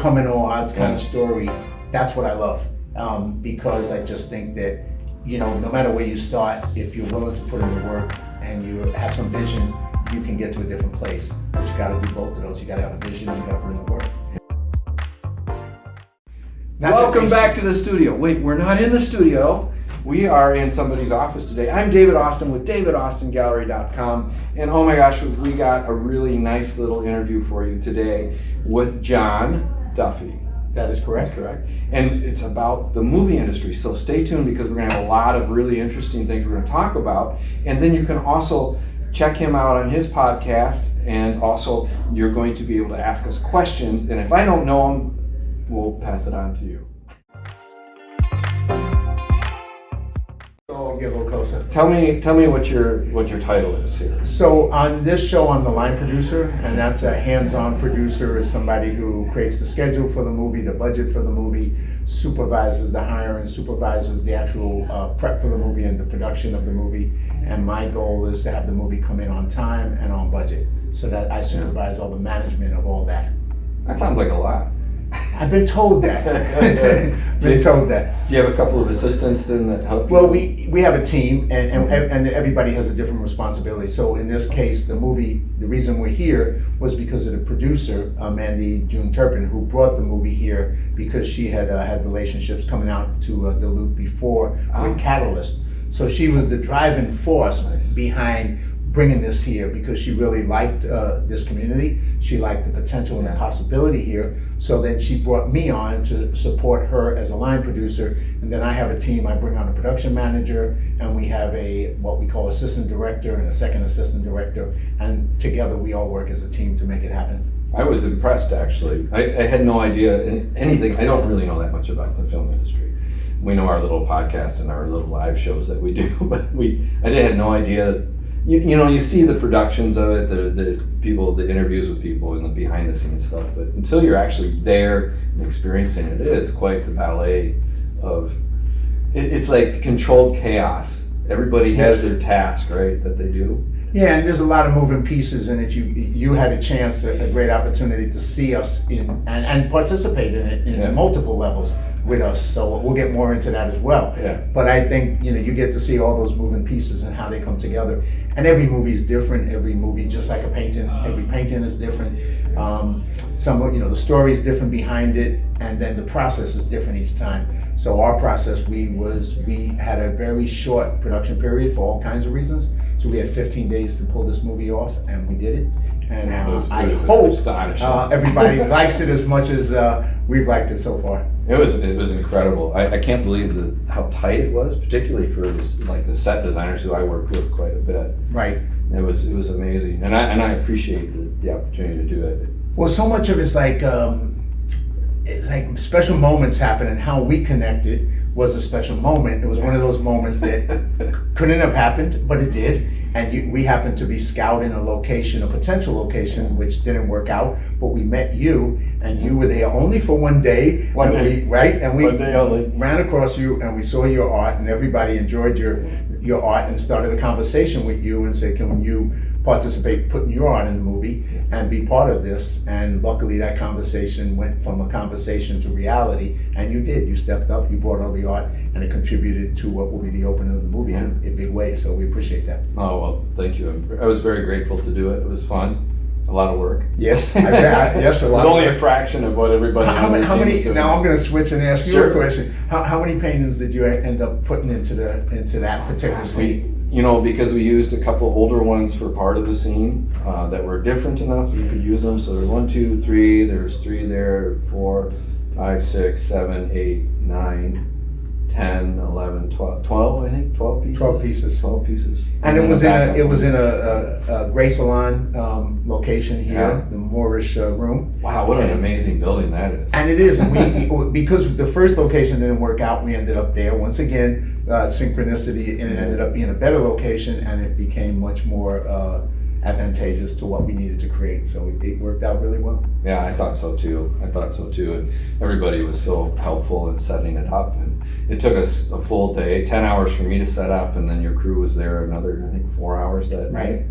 overcoming all odds kind of story, that's what I love. Because I just think that, no matter where you start, if you're willing to put in the work and you have some vision, you can get to a different place. But you gotta do both of those. You gotta have a vision and you gotta put in the work. Welcome back to the studio. Wait, we're not in the studio. We are in somebody's office today. I'm David Austin with davidaustingallery.com. And oh my gosh, we got a really nice little interview for you today with John Duffy. That is correct. That's correct. And it's about the movie industry. So stay tuned because we're going to have a lot of really interesting things we're going to talk about. And then you can also check him out on his podcast. And also you're going to be able to ask us questions. And if I don't know them, we'll pass it on to you. So get a little closer. Tell me what your title is here. So on this show, I'm the line producer, and that's a hands-on producer, is somebody who creates the schedule for the movie, the budget for the movie, supervises the hiring, supervises the actual prep for the movie and the production of the movie. And my goal is to have the movie come in on time and on budget, so that I supervise all the management of all that. That sounds like a lot. I've been told that. Do you have a couple of assistants then that help you? Well, we have a team, and everybody has a different responsibility. So in this case, the reason we're here was because of the producer, Mandy June Turpin, who brought the movie here because she had had relationships coming out to Duluth before with Catalyst. So she was the driving force behind bringing this here because she really liked this community. She liked the potential and the possibility here. So then she brought me on to support her as a line producer. And then I have a team. I bring on a production manager, and we have what we call assistant director and a second assistant director. And together we all work as a team to make it happen. I was impressed, actually. I had no idea anything. I don't really know that much about the film industry. We know our little podcast and our little live shows that we do, but I had no idea. You see the productions of it, the interviews with people and the behind the scenes stuff, but until you're actually there and experiencing it, it is quite the ballet of, it's like controlled chaos. Everybody has their task, right, that they do. Yeah, and there's a lot of moving pieces, and if you had a chance, a great opportunity to see us and participate in it in multiple levels with us, so we'll get more into that as well. Yeah. But I think you get to see all those moving pieces and how they come together. And every movie is different. Every movie, just like a painting, every painting is different. The story is different behind it, and then the process is different each time. So our process, we had a very short production period for all kinds of reasons. So we had 15 days to pull this movie off, and we did it. And I hope everybody likes it as much as we've liked it so far. It was incredible. I can't believe how tight it was, particularly for the set designers who I worked with quite a bit. Right. It was amazing, and I appreciate the opportunity to do it. Well, so much of it's like special moments happen, and how we connected was a special moment. It was one of those moments that couldn't have happened, but it did. And we happened to be scouting a potential location, which didn't work out. But we met you, and you were there only for one day. One day. And we one day only. Ran across you, and we saw your art, and everybody enjoyed your art, and started a conversation with you and said, "Can you participate, putting your art in the movie and be part of this?" And luckily that conversation went from a conversation to reality, and you did. You stepped up, you brought all the art, and it contributed to what will be the opening of the movie in a big way, so we appreciate that. Oh, well, thank you. I was very grateful to do it. It was fun. A lot of work. Yes, yes, a lot. It was only a fraction of what everybody on the team was doing. Now I'm going to switch and ask you a question. How many paintings did you end up putting into that particular scene? Because we used a couple older ones for part of the scene that were different enough that you could use them. So there's 1, 2, 3. There's 3 there. 4, 5, 6, 7, 8, 9, 10, 11, 12. I think 12 pieces. 12 pieces. And it was in a Gray Salon location here, the Moorish room. Wow, what an amazing building that is. And it is. And because the first location didn't work out, we ended up there once again. Synchronicity, and it ended up being a better location, and it became much more advantageous to what we needed to create. So it worked out really well. Yeah, I thought so too. And everybody was so helpful in setting it up. And it took us a full day, 10 hours for me to set up, and then your crew was there another, I think, 4 hours that night.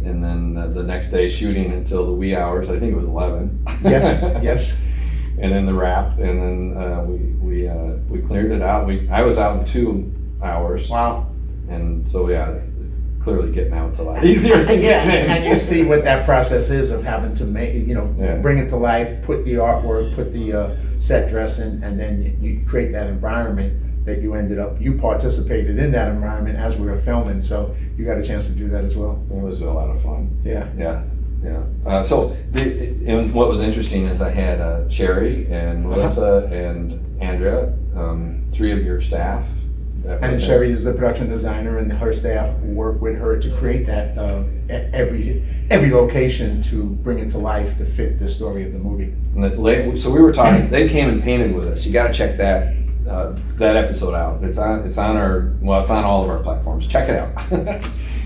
And then the next day shooting until the wee hours. I think it was 11. Yes, yes. and then the wrap, and then we cleared it out. I was out in 2 hours. Wow. And so clearly getting out's a lot easier than getting in. And you see what that process is of having to make, bring it to life, put the artwork, put the set dressing, and then you create that environment that you participated in that environment as we were filming, so you got a chance to do that as well. It was a lot of fun. Yeah. And what was interesting is I had Sherry and Melissa and Andrea, 3 of your staff. And Sherry is the production designer, and her staff work with her to create that every location to bring it to life to fit the story of the movie. And so we were talking. They came and painted with us. You got to check that episode out. It's on all of our platforms. Check it out.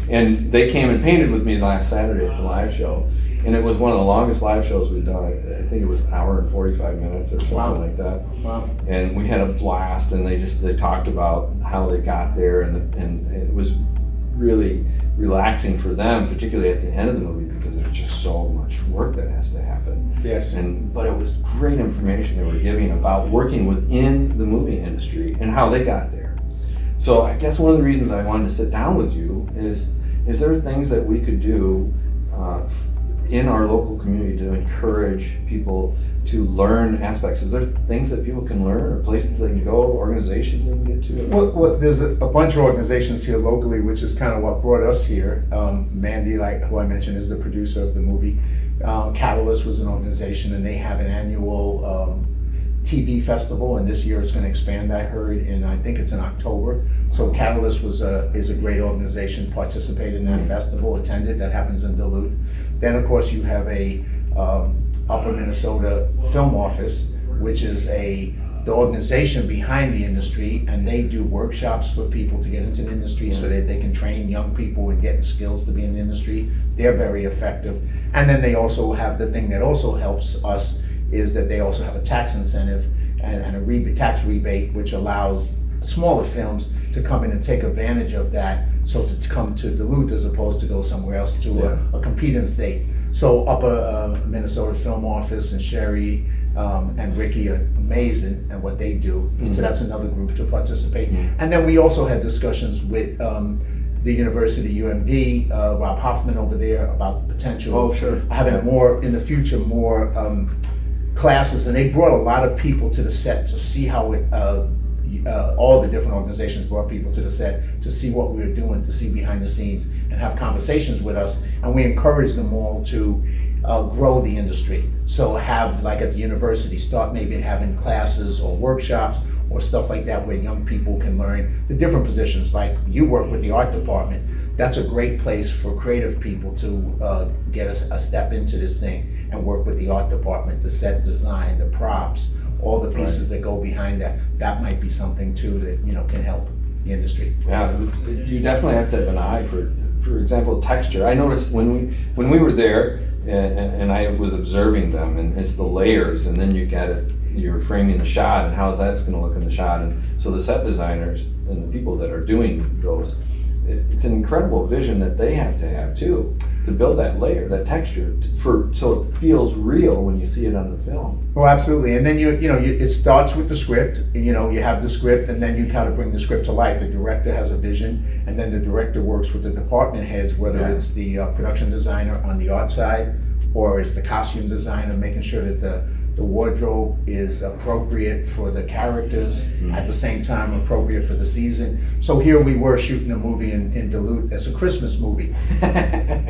And they came and painted with me last Saturday at the live show, and it was one of the longest live shows we've done. I think it was an hour and 45 minutes or something like that. Wow. And we had a blast, and they talked about how they got there, and it was really relaxing for them, particularly at the end of the movie, because there's just so much work that has to happen. Yes. But it was great information they were giving about working within the movie industry and how they got there. So I guess one of the reasons I wanted to sit down with you is there things that we could do in our local community to encourage people to learn aspects? Is there things that people can learn, or places they can go, organizations they can get to? Well, there's a bunch of organizations here locally, which is kind of what brought us here. Mandy, who I mentioned, is the producer of the movie. Catalyst was an organization, and they have an annual TV festival, and this year it's going to expand, I heard, and I think it's in October. So Catalyst is a great organization, participated in that festival, attended. That happens in Duluth. Then, of course, you have a Upper Minnesota Film Office, which is the organization behind the industry, and they do workshops for people to get into the industry so that they can train young people and get skills to be in the industry. They're very effective. And then they also have the thing that also helps us is that they also have a tax incentive and a tax rebate, which allows smaller films to come in and take advantage of that, so to come to Duluth as opposed to go somewhere else to a competing state. So Upper Minnesota Film Office and Sherry and Ricky are amazing at what they do. So that's another group to participate. And then we also had discussions with the university, UMD, Rob Hoffman over there, about the potential of having more in the future, more classes. And they brought a lot of people to the set to see how it all the different organizations brought people to the set to see what we were doing, to see behind the scenes, and have conversations with us. And we encouraged them all to grow the industry. So have, like at the university, start maybe having classes or workshops or stuff like that where young people can learn the different positions. Like you work with the art department. That's a great place for creative people to get a step into this thing and work with the art department, the set design, the props, all the pieces that go behind that. That might be something too that can help the industry. Yeah, you definitely have to have an eye for example, texture. I noticed when we were there, and I was observing them, and it's the layers, and then you're framing the shot, and how's that's going to look in the shot, and so the set designers and the people that are doing those, it's an incredible vision that they have to have too, to build that layer, that texture, so it feels real when you see it on the film. Oh, absolutely. And then it starts with the script. You have the script, and then you kind of bring the script to life. The director has a vision, and then the director works with the department heads, whether it's the production designer on the art side, or it's the costume designer, making sure that the wardrobe is appropriate for the characters, at the same time appropriate for the season. So here we were shooting a movie in Duluth. It's a Christmas movie.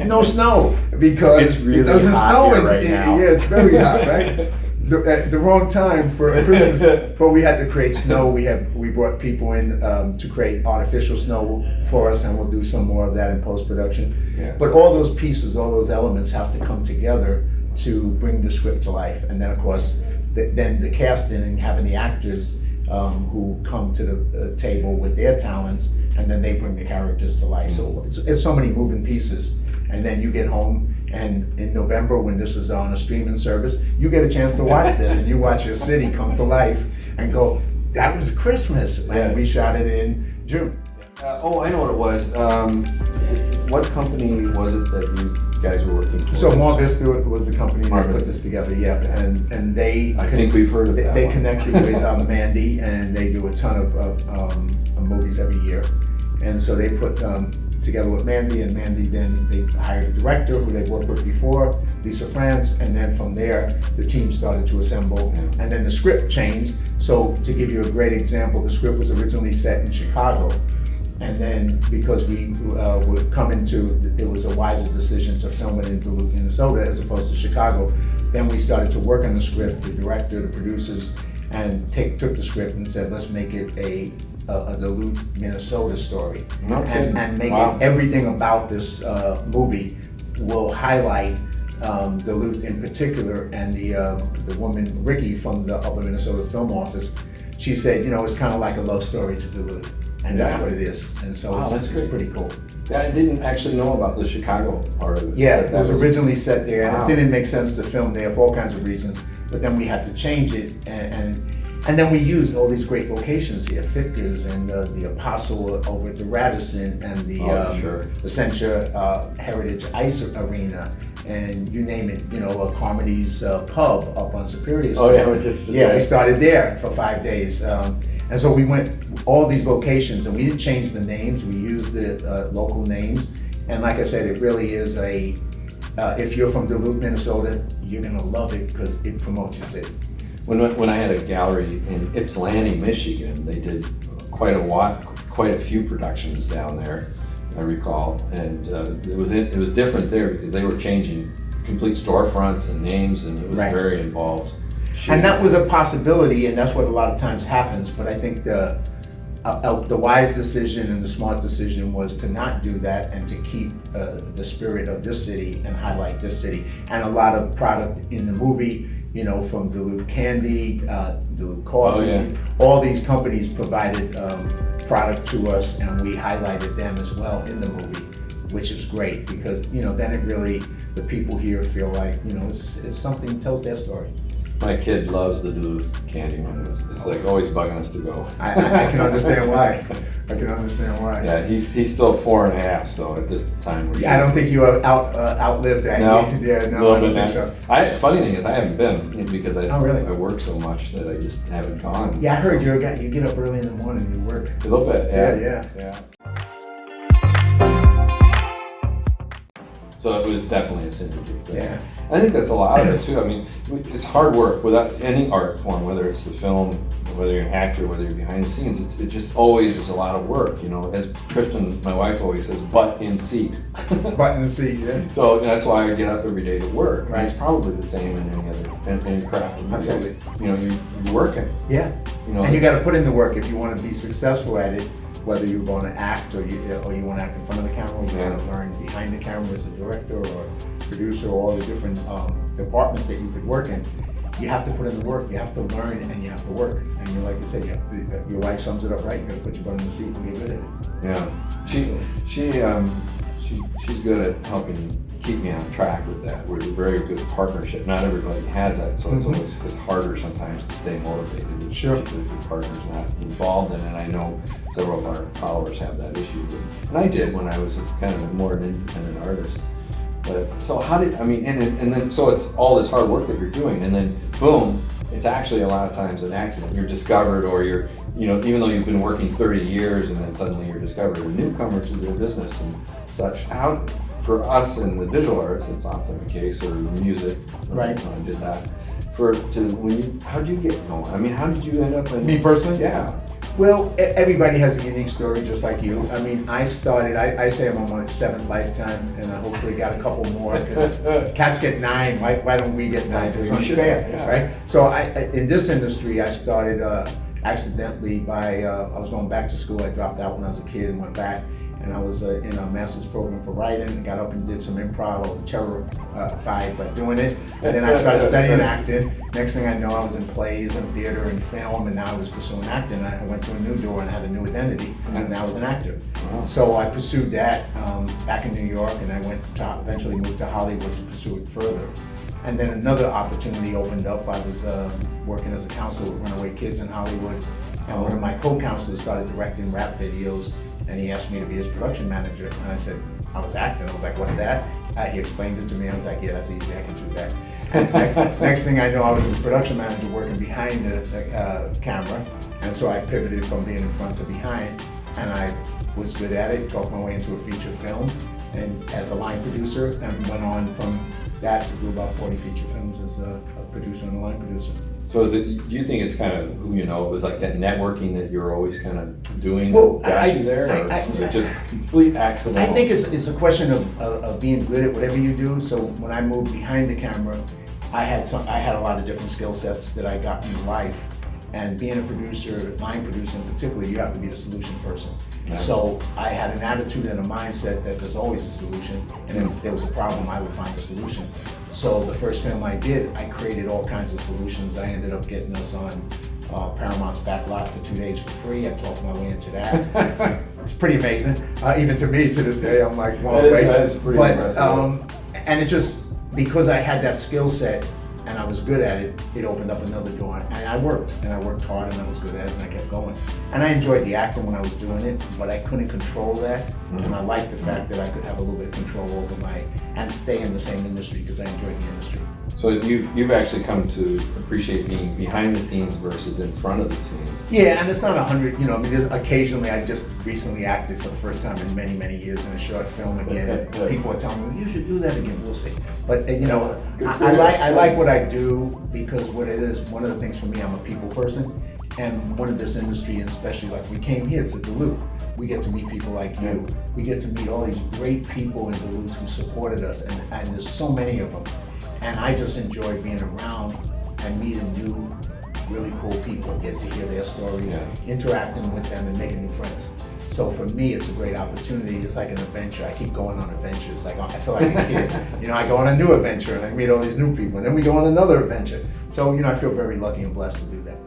No snow, because it's really it doesn't hot snow here right now. Yeah, it's very hot, right? The wrong time for Christmas, but we had to create snow. We brought people in to create artificial snow for us, and we'll do some more of that in post-production. Yeah. But all those pieces, all those elements have to come together to bring the script to life. And then of course, then the casting and having the actors who come to the table with their talents, and then they bring the characters to life. So it's so many moving pieces. And then you get home, and in November, when this is on a streaming service, you get a chance to watch this, and you watch your city come to life and go, that was Christmas. And we shot it in June. I know what it was. What company was it that you guys were working for? So Mar Vista was the company Mar that put Vista. this together, yeah, and they. I think we've heard of that They one. connected with Mandy, and they do a ton of movies every year. And so they put together with Mandy, and Mandy then they hired a director who they've worked with before, Lisa France, and then from there the team started to assemble, and then the script changed. So to give you a great example, the script was originally set in Chicago, and then because we were coming to, it was a wiser decision to film it in Duluth, Minnesota as opposed to Chicago. Then we started to work on the script, the director, the producers, and took the script and said, let's make it a Duluth, Minnesota story. Okay. And make Wow. it, everything about this movie will highlight Duluth in particular, and the woman, Ricky, from the Upper Minnesota Film Office, she said, it's kind of like a love story to Duluth, and that's Yeah. what it is. And so Wow, that's it's great. pretty cool. Yeah, I didn't actually know about the Chicago part of it. Yeah, That it was originally set there, Wow. and it didn't make sense to film there for all kinds of reasons, but then we had to change it, and then we used all these great locations here, Fitka's and the Apostle over at the Radisson, and the sure. Essentia Heritage Ice Arena, and you name it, Carmody's pub up on Superior Street. Oh, yeah, we just. Yeah, we started there for 5 days. And so we went all these locations, and we didn't change the names, we used the local names. And like I said, it really is if you're from Duluth, Minnesota, you're gonna love it because it promotes your city. When I had a gallery in Ypsilanti, Michigan, they did quite a few productions down there, I recall, and it was different there because they were changing complete storefronts and names, and it was Right. very involved. And that was a possibility, and that's what a lot of times happens, but I think the wise decision and the smart decision was to not do that and to keep the spirit of this city and highlight this city. And a lot of product in the movie, from Duluth Candy, Duluth Coffee, Oh, yeah. all these companies provided product to us, and we highlighted them as well in the movie, which is great because, then it really, the people here feel like, it's something tells their story. My kid loves the Duluth candy one. It's like always bugging us to go. I can understand why. I can understand why. Yeah, he's still 4.5, so at this time we're. Yeah, I don't think you have outlived that. No, Yeah, no, little I don't bit think so. Funny thing is, I haven't been because I Oh, really? I work so much that I just haven't gone. Yeah, I heard you're a guy. You get up early in the morning and you work. A little bit. Yeah. So it was definitely a synergy. But Yeah. I think that's a lot of it too. I mean, it's hard work without any art form, whether it's the film, whether you're an actor, whether you're behind the scenes. It just always is a lot of work, As Kristen, my wife, always says, butt in seat. Button and seat, yeah. So that's why I get up every day to work. Right. It's probably the same in any craft. Absolutely. You're working. Yeah. You know, And you got to put in the work if you want to be successful at it. Whether you're going to act or you want to act in front of the camera, or you want to learn behind the camera as a director or producer, or all the different departments that you could work in. You have to put in the work. You have to learn and you have to work. And you, like you said, your wife sums it up right. You got to put your butt in the seat and get good at it. Yeah. She's good at helping keep me on track with that. We're a very good partnership. Not everybody has that, so it's harder sometimes to stay motivated. Sure. If your partner's not involved in it. I know several of our followers have that issue, and I did when I was kind of more an independent artist. But so and then so it's all this hard work that you're doing, and then boom, it's actually a lot of times an accident. You're discovered, or you're, even though you've been working 30 years, and then suddenly you're discovered a newcomer to their business and such. How, for us in the visual arts, it's often the case, or music. Right. When I did that. How did you get going? I mean, how did you end up in? Me personally? Yeah. Well, everybody has a unique story, just like you. I mean, I started, I say I'm on my 7th lifetime, and I hopefully got a couple more, because cats get 9, why don't we get 9? It's unfair, Yeah. right? So in this industry, I started accidentally by, I was going back to school. I dropped out when I was a kid and went back. And I was in a master's program for writing, and got up and did some improv. I was terrified by doing it. And then I started studying acting. Next thing I know, I was in plays and theater and film, and now I was pursuing acting. I went to a new door and had a new identity, and now I was an actor. Wow. So I pursued that back in New York, and I eventually moved to Hollywood to pursue it further. And then another opportunity opened up. I was working as a counselor with runaway kids in Hollywood, and one of my co-counselors started directing rap videos and he asked me to be his production manager. And I said, I was acting. I was like, what's that? He explained it to me. I was like, yeah, that's easy. I can do that. Next thing I know, I was his production manager working behind the camera. And so I pivoted from being in front to behind. And I was good at it, talked my way into a feature film and as a line producer, and went on from that to do about 40 feature films as a producer and a line producer. So do you think it's kind of who you know? It was like that networking that you're always kind of doing well, got you there? Or was it just complete accidental? I think it's a question of being good at whatever you do. So when I moved behind the camera, I had a lot of different skill sets that I got in life. And being a producer, line producer in particular, you have to be the solution person. Yeah. So I had an attitude and a mindset that there's always a solution, and if there was a problem, I would find a solution. So the first film I did, I created all kinds of solutions. I ended up getting us on Paramount's back lot for 2 days for free. I talked my way into that. It's pretty amazing. Even to me, to this day, I'm like, well, that's pretty impressive. And it just, because I had that skill set, and I was good at it, it opened up another door. And I worked hard, and I was good at it, and I kept going. And I enjoyed the acting when I was doing it, but I couldn't control that. Mm-hmm. And I liked the fact that I could have a little bit of control over and stay in the same industry because I enjoyed the industry. So you've actually come to appreciate being behind the scenes versus in front of the scenes. Yeah, and it's not 100, occasionally I just recently acted for the first time in many, many years in a short film again. And people are telling me, you should do that again, we'll see. But I like what I do because what it is, one of the things for me, I'm a people person. And one of this industry, and especially like we came here to Duluth, we get to meet people like you. We get to meet all these great people in Duluth who supported us, and there's so many of them. And I just enjoy being around and meeting new, really cool people, get to hear their stories, interacting with them and making new friends. So for me, it's a great opportunity. It's like an adventure. I keep going on adventures. Like I feel like a kid. I go on a new adventure and I meet all these new people, and then we go on another adventure. So I feel very lucky and blessed to do that.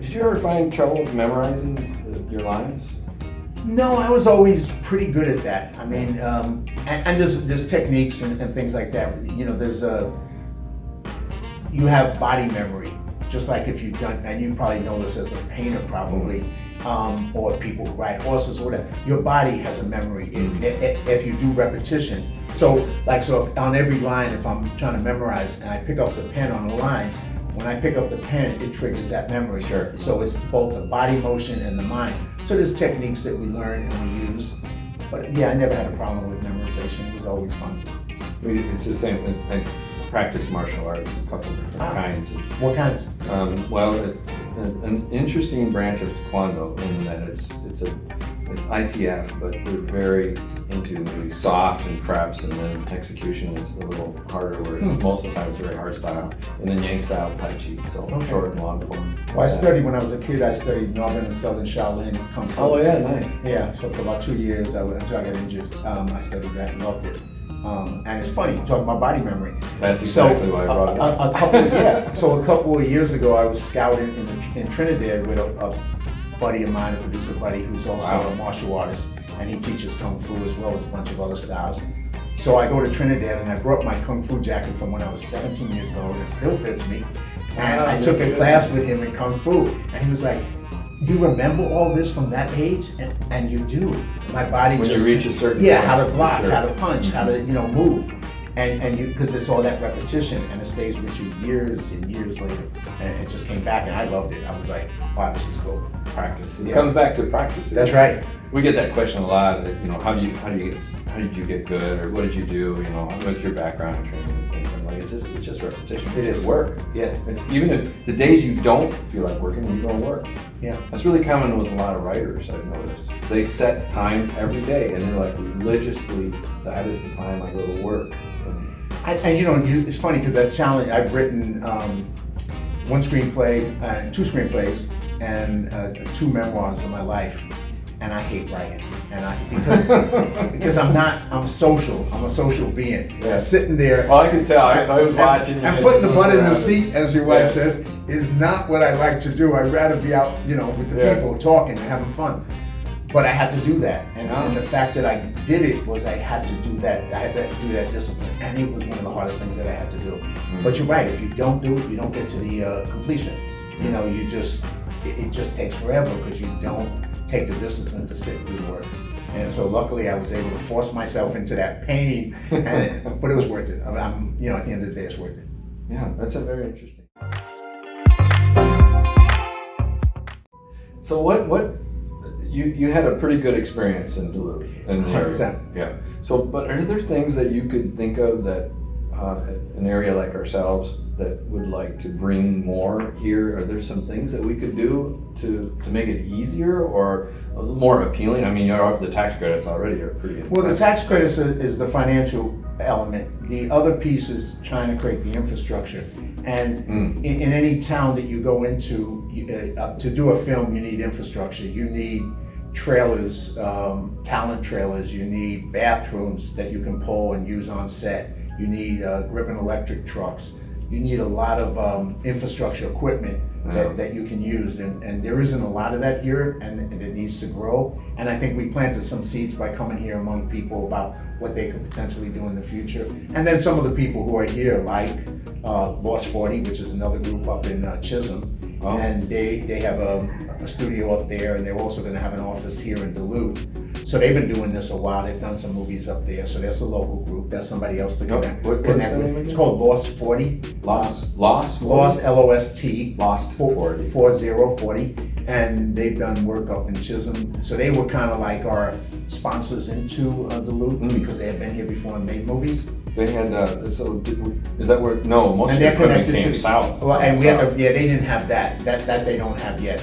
Did you ever find trouble memorizing your lines? No, I was always pretty good at that. I mean, and there's techniques and things like that. You have body memory, just like if you've done, and you probably know this as a painter probably, or people who ride horses or whatever. Your body has a memory if you do repetition. So if on every line, if I'm trying to memorize and I pick up the pen on a line, when I pick up the pen, it triggers that memory. Sure. So it's both the body motion and the mind. So there's techniques that we learn and we use. But yeah, I never had a problem with memorization. It was always fun. It's the same. I practice martial arts, a couple different kinds. What kinds? An interesting branch of Taekwondo in that it's ITF, but we're very into maybe soft and preps, and then execution is a little harder, whereas most of the time it's very hard style, and then Yang style Tai Chi, so short and long form. Well, I studied when I was a kid. I studied Northern and Southern Shaolin Kung Fu. Oh yeah, nice. Yeah, so for about 2 years, until I got injured, I studied that and loved it. And it's funny, you talk about body memory. That's exactly why I brought it up. So a couple of years ago, I was scouting in Trinidad with a buddy of mine, a producer buddy, who's also a martial artist, and he teaches Kung Fu as well as a bunch of other styles. So I go to Trinidad and I brought my Kung Fu jacket from when I was 17 years old, and it still fits me. And I took a class with him in Kung Fu, and he was like, you remember all this from that age? And you do. My body when just... you reach a certain point, how to block, how to punch, how to move. And you, because it's all that repetition, and it stays with you years and years later. And it just came back, and I loved it. I was like, wow, this is cool. Practice. It comes back to practice. That's right. We get that question a lot. How did you get good, or what did you do? What's your background in training and things? I'm like, it's just repetition. It's just work. Yeah. It's even if the days you don't feel like working, you don't work. Yeah. That's really common with a lot of writers. I've noticed. They set time every day, and they're like religiously. That is the time I go to work. It's funny because that challenge. I've written one screenplay, 2 screenplays, and 2 memoirs of my life. And I hate writing, because I'm social. I'm a social being. Yeah. Sitting there. Well, I can tell. I was watching. And putting the butt in the seat, as your wife says, is not what I like to do. I'd rather be out, with the people talking and having fun. But I had to do that, and the fact that I did it was I had to do that. I had to do that discipline, and it was one of the hardest things that I had to do. But you're right. If you don't do it, you don't get to the completion. You just it just takes forever because you don't take the discipline to sit through work. And so luckily I was able to force myself into that pain, but it was worth it. I'm, you know, at the end of the day, it's worth it. Yeah, that's a very interesting. So what you had a pretty good experience in Duluth. And 100%. Yeah. So, but are there things that you could think of that an area like ourselves that would like to bring more here? Are there some things that we could do to make it easier or more appealing? I mean, the tax credits already are pretty impressive. Well, the tax credits is the financial element. The other piece is trying to create the infrastructure. And in any town that you go into, to do a film, you need infrastructure. You need trailers, talent trailers. You need bathrooms that you can pull and use on set. You need grip and electric trucks. You need a lot of infrastructure equipment that you can use, and there isn't a lot of that here, and it needs to grow. And I think we planted some seeds by coming here among people about what they could potentially do in the future. And then some of the people who are here, like Lost 40, which is another group up in Chisholm, and they have a studio up there, and they're also going to have an office here in Duluth. So they've been doing this a while. They've done some movies up there. So that's a local group. That's somebody else to connect with. It's called Lost 40. Lost, L-O-S-T. Lost 40. 40. And they've done work up in Chisholm. So they were kind of like our sponsors into Duluth because they had been here before and made movies. They had, is that where, no, most of the equipment came south. Well, and we had they didn't have that they don't have yet.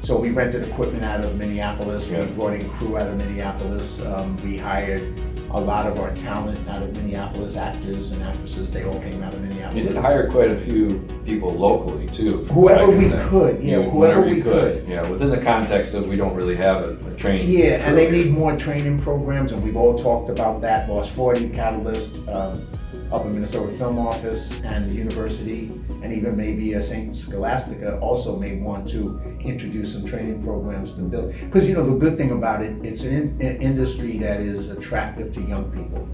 So we rented equipment out of Minneapolis, we brought in crew out of Minneapolis, we hired a lot of our talent out of Minneapolis, actors and actresses, they all came out of Minneapolis. You did hire quite a few people locally too. Whoever we could, whoever we could. Yeah, within the context of we don't really have a training. Yeah, and they need more training programs, and we've all talked about that. Lost 40, Catalyst, up in Minnesota Film Office, and the university, and even maybe St. Scholastica also may want to introduce some training programs to build. Because the good thing about it, it's an industry that is attractive to young people,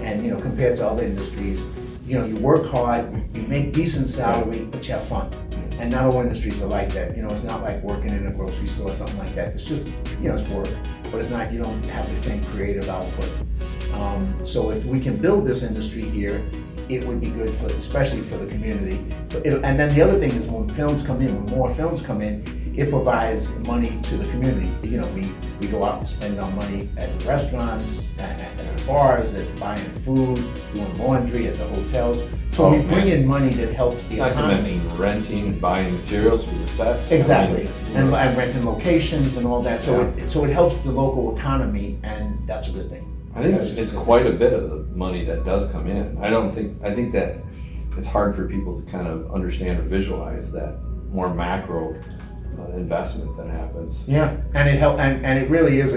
and compared to other industries, you work hard, you make decent salary, but you have fun. And not all industries are like that. It's not like working in a grocery store or something like that. It's just, it's work, but it's not. You don't have the same creative output. So if we can build this industry here, it would be good especially for the community. And then the other thing is when more films come in, it provides money to the community. We go out and spend our money at the restaurants, at the bars, at buying food, doing laundry at the hotels. So we bring in money that helps the economy. Not to mention renting and buying materials for the sets. Exactly, and renting locations and all that. So it helps the local economy, and that's a good thing. I think it's quite a bit of the money that does come in. I think that it's hard for people to kind of understand or visualize that more macro investment that happens. Yeah, and it helped, and it really is.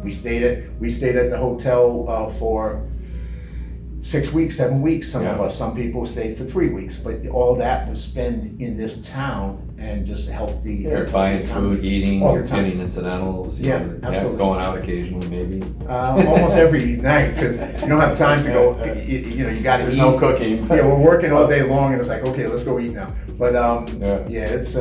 We stayed at the hotel for 6 weeks, 7 weeks. Some people stayed for 3 weeks, but all that was spent in this town and just helped the. You're buying food, eating, you're getting incidentals. Absolutely. Going out occasionally, maybe. Almost every night, because you don't have time to go. You got to eat. No cooking. Yeah, we're working all day long, and it's like, okay, let's go eat now. But it's.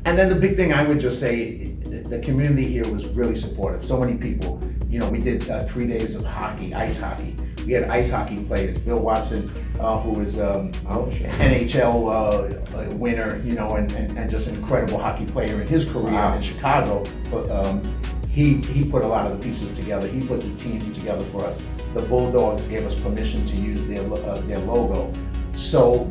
And then the big thing I would just say, the community here was really supportive. So many people. We did 3 days of hockey, ice hockey. We had ice hockey players. Bill Watson, who was NHL winner, and just an incredible hockey player in his career in Chicago. But he put a lot of the pieces together. He put the teams together for us. The Bulldogs gave us permission to use their logo. So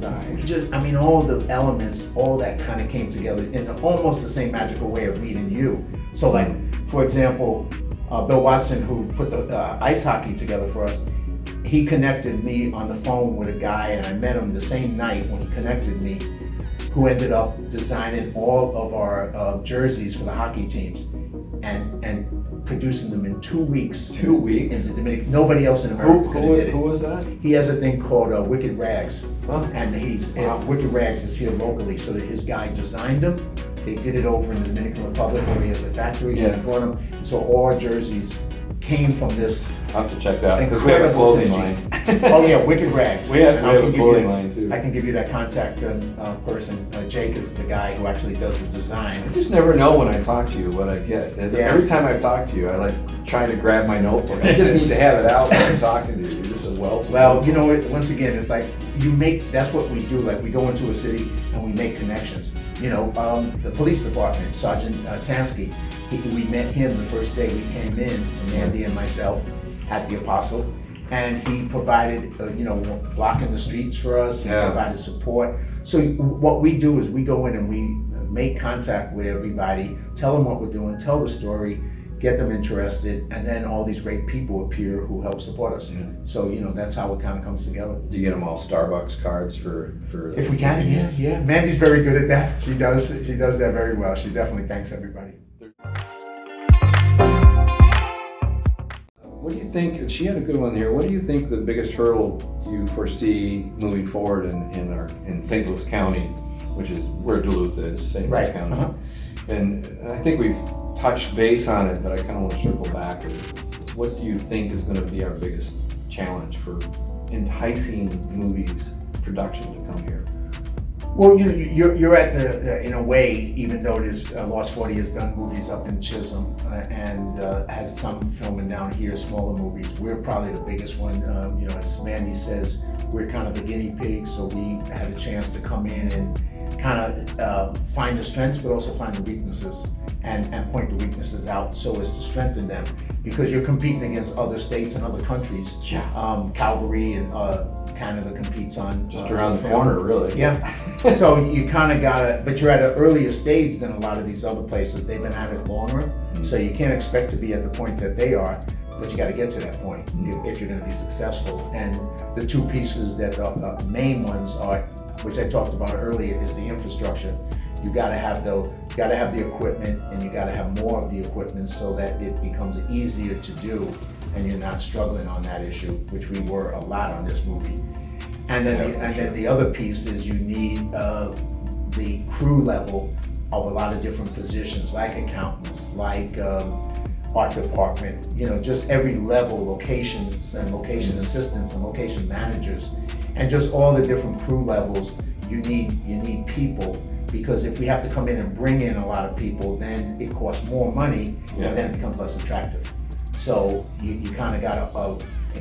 all the elements, all that kind of came together in almost the same magical way of meeting you. So like, for example, Bill Watson, who put the ice hockey together for us, he connected me on the phone with a guy, and I met him the same night when he connected me, who ended up designing all of our jerseys for the hockey teams and producing them in 2 weeks. 2 weeks? In the Dominican. Nobody else in America did it. Who was that? He has a thing called Wicked Rags. Huh? And Wicked Rags is here locally, so that his guy designed them. They did it over in the Dominican Republic where he has a factory, and brought them. So all our jerseys came from this. I'll have to check that because we have a incredible clothing synergy. line. Oh yeah, Wicked Rags. We have And I a can give clothing you- line too. I can give you that contact person. Jake is the guy who actually does the design. I just never know when I talk to you what I get. And Yeah. every time I talk to you, I like trying to grab my notebook. I just need to have it out when I'm talking to you. You're just a wealth. Well, you know, once again, it's like that's what we do. Like we go into a city and we make connections. You know, the police department, Sergeant Tansky, we met him the first day we came in, Andy and myself at the Apostle, and he provided, blocking the streets for us, he provided support. So what we do is we go in and we make contact with everybody, tell them what we're doing, tell the story, get them interested, and then all these great people appear who help support us. Yeah. So, that's how it kind of comes together. Do you get them all Starbucks cards for if we can, yes, yeah. Mandy's very good at that. She does that very well. She definitely thanks everybody. What do you think, she had a good one here, what do you think the biggest hurdle you foresee moving forward in St. Louis County, which is where Duluth is, St. Louis County? Uh-huh. And I think we've touched base on it, but I kind of want to circle back. What do you think is going to be our biggest challenge for enticing movies production to come here? Well, you're at the in a way, even though this Lost 40 has done movies up in Chisholm and has some filming down here, smaller movies. We're probably the biggest one. As Mandy says, we're kind of the guinea pig, so we had a chance to come in and kind of find the strengths, but also find the weaknesses and point the weaknesses out so as to strengthen them. Because you're competing against other states and other countries. Yeah. Calgary and Canada competes on just around the corner, really. Yeah. So you kind of gotta, but you're at an earlier stage than a lot of these other places. They've been at it longer, so you can't expect to be at the point that they are. But you got to get to that point if you're going to be successful. And the two pieces that are main ones are, which I talked about earlier, is the infrastructure. You got to have the equipment, and you got to have more of the equipment so that it becomes easier to do, and you're not struggling on that issue, which we were a lot on this movie. And then the other piece is you need the crew level of a lot of different positions, like accountants, like art department, just every level, locations and location assistants and location managers, and just all the different crew levels. You need people, because if we have to come in and bring in a lot of people, then it costs more money, and then it becomes less attractive. So you kind of got to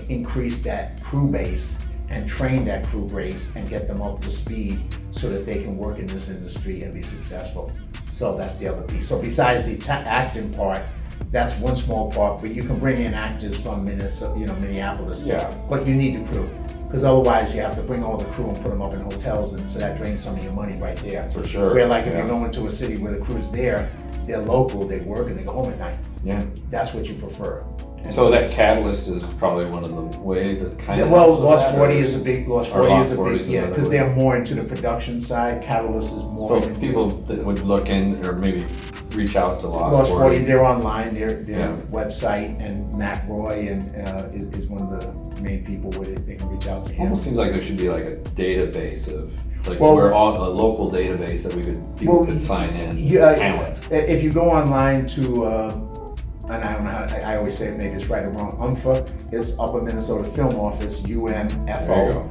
increase that crew base and train that crew base and get them up to speed so that they can work in this industry and be successful. So that's the other piece. So besides the acting part, that's one small part, but you can bring in actors from Minneapolis. Yeah. But you need the crew, because otherwise you have to bring all the crew and put them up in hotels, and so that drains some of your money right there. For sure. Where if you're going to a city where the crew's there, they're local, they work, and they go home at night. Yeah. That's what you prefer. And so that catalyst is probably one of the ways that kind of. Well, Lost 40 is a big, yeah, because they're more into the production side. Catalyst is more. So into people that would look in or maybe reach out to Lost 40, they're online, their website, and Matt Roy is one of the main people with it. They can reach out to him. Almost seems like there should be like a database of we're all a local database that people could sign in. Talent. If you go online to. And I don't know how, I always say it, maybe it's right or wrong, UMFO, it's Upper Minnesota Film Office, UMFO.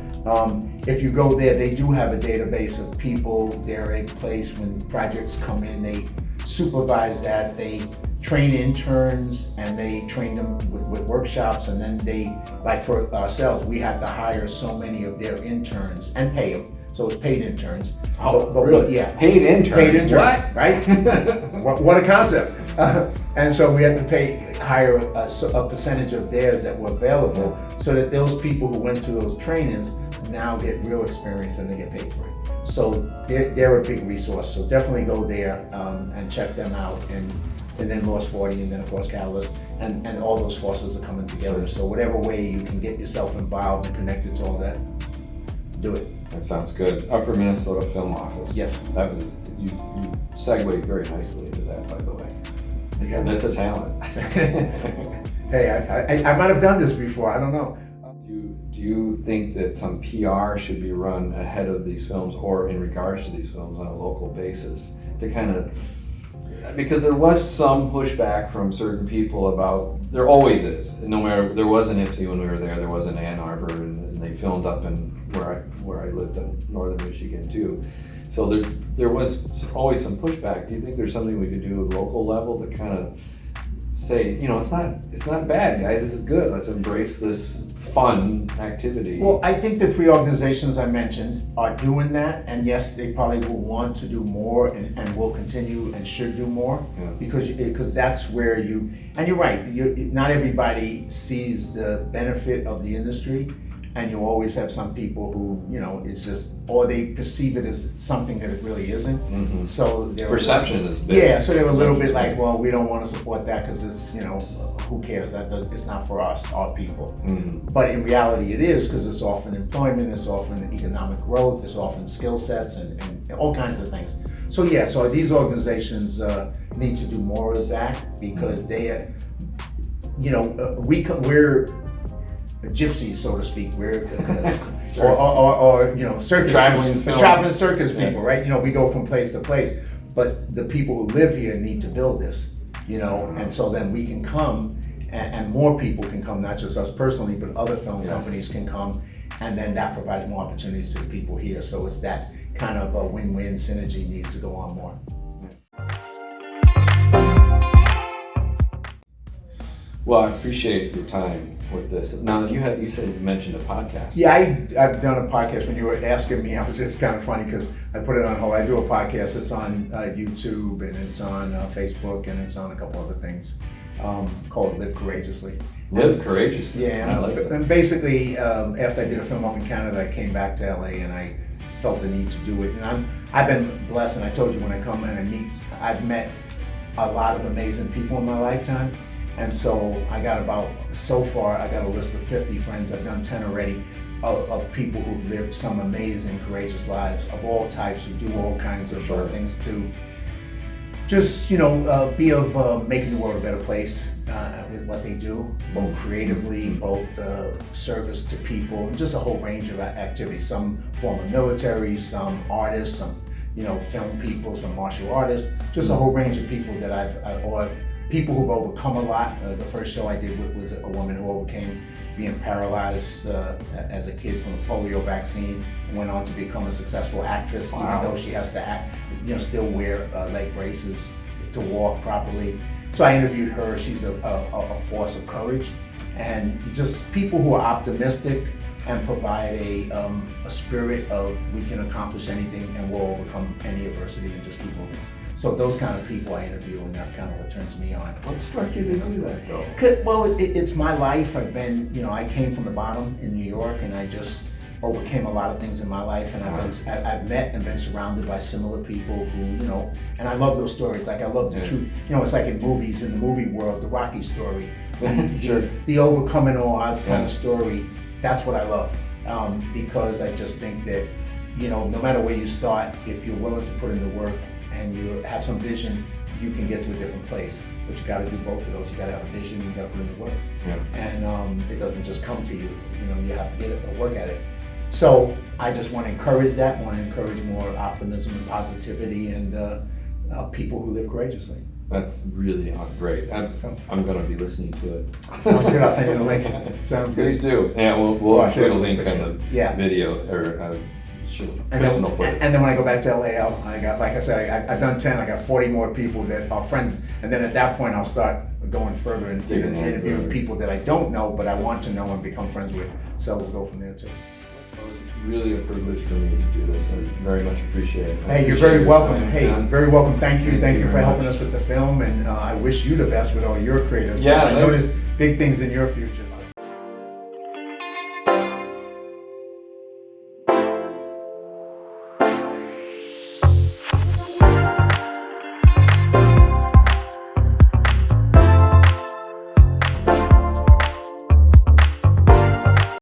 If you go there, they do have a database of people. They're a place when projects come in, they supervise that, they train interns, and they train them with workshops, and then they, like for ourselves, we have to hire so many of their interns and pay them. So it's paid interns. Oh, but really? Yeah. Paid interns? Paid interns, what? Right? What a concept. And so we had to hire a percentage of theirs that were available, so that those people who went to those trainings now get real experience and they get paid for it. So they're a big resource. So definitely go there and check them out. And then Lost 40, and then of course Catalyst, and all those forces are coming together. So whatever way you can get yourself involved and connected to all that, do it. That sounds good. Upper Minnesota Film Office. Yes. That was, you segued very nicely into that, by the way. That's a talent. Hey, I might have done this before, I don't know. Do you think that some PR should be run ahead of these films or in regards to these films on a local basis to kind of, because there was some pushback from certain people about there always is. No matter, there was an IPSI when we were there. There was an Ann Arbor, and they filmed up in where I lived in northern Michigan too. So there was always some pushback. Do you think there's something we could do at local level to kind of say, it's not bad, guys. This is good. Let's embrace this fun activity. Well, I think the 3 organizations I mentioned are doing that, and yes, they probably will want to do more and will continue and should do more, because that's where and you're right, not everybody sees the benefit of the industry, and you always have some people who, it's just, or they perceive it as something that it really isn't. Mm-hmm. So perception is big. Yeah, so they're a little bit like, well, we don't want to support that because it's, who cares? It's not for us, our people. Mm-hmm. But in reality, it is, because it's often employment, it's often economic growth, it's often skill sets and all kinds of things. So so these organizations need to do more of that, because they, we're gypsies, so to speak. We're or circus traveling circus people, right? We go from place to place. But the people who live here need to build this, and so then we can come, and more people can come, not just us personally, but other film companies can come, and then that provides more opportunities to the people here. So it's that kind of a win-win synergy needs to go on more. Well, I appreciate your time with this. Now, you said you mentioned a podcast. Yeah, I've done a podcast. When you were asking me, I was just kind of funny because I put it on hold. I do a podcast. It's on YouTube, and it's on Facebook, and it's on a couple other things called Live Courageously. Live Courageously. Yeah, I like that. And basically, after I did a film up in Canada, I came back to LA, and I felt the need to do it. And I've been blessed, and I told you when I come and I've met a lot of amazing people in my lifetime. And so I got a list of 50 friends. I've done 10 already of people who've lived some amazing, courageous lives of all types, who do all kinds of things to just, be of making the world a better place with what they do, both creatively, both service to people, and just a whole range of activities. Some former military, some artists, some, film people, some martial artists, just a whole range of people that or people who've overcome a lot. The first show I did was a woman who overcame being paralyzed as a kid from a polio vaccine and went on to become a successful actress, even though she has to act, still wear leg braces to walk properly. So I interviewed her. She's a force of courage, and just people who are optimistic and provide a spirit of we can accomplish anything and we'll overcome any adversity and just keep moving. So those kind of people I interview, and that's kind of what turns me on. What struck you to do that, though? Well, it's my life. I've been, I came from the bottom in New York, and I just overcame a lot of things in my life, and I've met and been surrounded by similar people who, and I love those stories. Like I love the truth. It's like in movies, in the movie world, the Rocky story, the overcoming all odds kind of story. That's what I love, because I just think that, no matter where you start, if you're willing to put in the work and you have some vision, you can get to a different place. But you got to do both of those. You got to have a vision, you got to put in the work. And it doesn't just come to you. You have to get it or work at it. So I just want to encourage that. Want to encourage more optimism and positivity, and people who live courageously. That's really great. I'm going to be listening to it. Sounds good. I'll send you the link. Sounds good. Please do. Yeah, we'll put a link on the video or. And then when I go back to LA, like I said, I've done 10. I got 40 more people that are friends, and then at that point, I'll start going further and interviewing people that I don't know, but I want to know and become friends with. So we'll go from there too. It was really a privilege for me to do this. I very much appreciate it. Hey, you're very welcome. Hey, very welcome. Thank you for helping us with the film, and I wish you the best with all your creatives. Yeah, I know there's big things in your future.